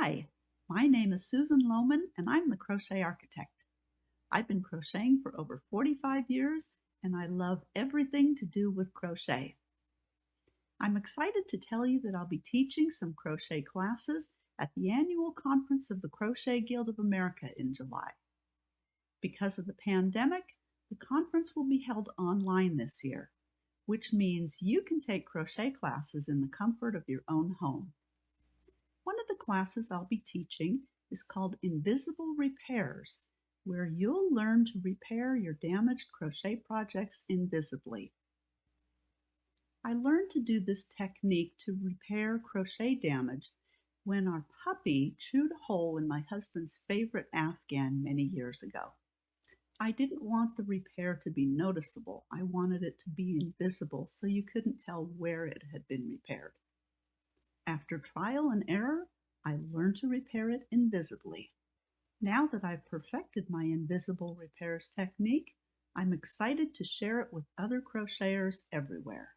Hi, my name is Susan Lohman and I'm the Crochet Architect. I've been crocheting for over 45 years and I love everything to do with crochet. I'm excited to tell you that I'll be teaching some crochet classes at the annual conference of the Crochet Guild of America in July. Because of the pandemic, the conference will be held online this year, which means you can take crochet classes in the comfort of your own home. One of the classes I'll be teaching is called Invisible Repairs, where you'll learn to repair your damaged crochet projects invisibly. I learned to do this technique to repair crochet damage when our puppy chewed a hole in my husband's favorite afghan many years ago. I didn't want the repair to be noticeable. I wanted it to be invisible so you couldn't tell where it had been repaired. After trial and error, I learned to repair it invisibly. Now that I've perfected my invisible repairs technique, I'm excited to share it with other crocheters everywhere.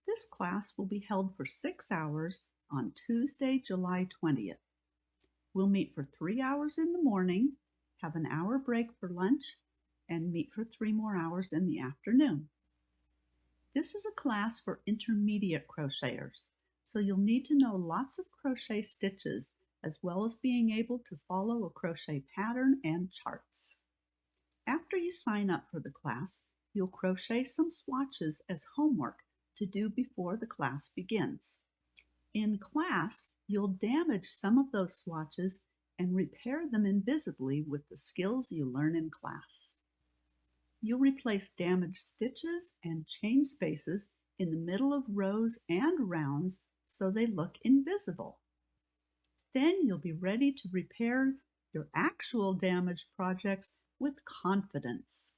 This class will be held for 6 hours on Tuesday, July 20th. We'll meet for 3 hours in the morning, have an hour break for lunch, and meet for 3 more hours in the afternoon. This is a class for intermediate crocheters, so you'll need to know lots of crochet stitches as well as being able to follow a crochet pattern and charts. After you sign up for the class, you'll crochet some swatches as homework to do before the class begins. In class, you'll damage some of those swatches and repair them invisibly with the skills you learn in class. You'll replace damaged stitches and chain spaces in the middle of rows and rounds so they look invisible. Then you'll be ready to repair your actual damaged projects with confidence.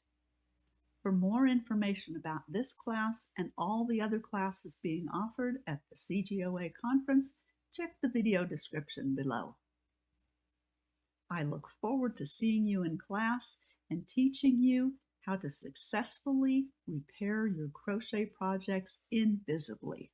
For more information about this class and all the other classes being offered at the CGOA conference, check the video description below. I look forward to seeing you in class and teaching you how to successfully repair your crochet projects invisibly.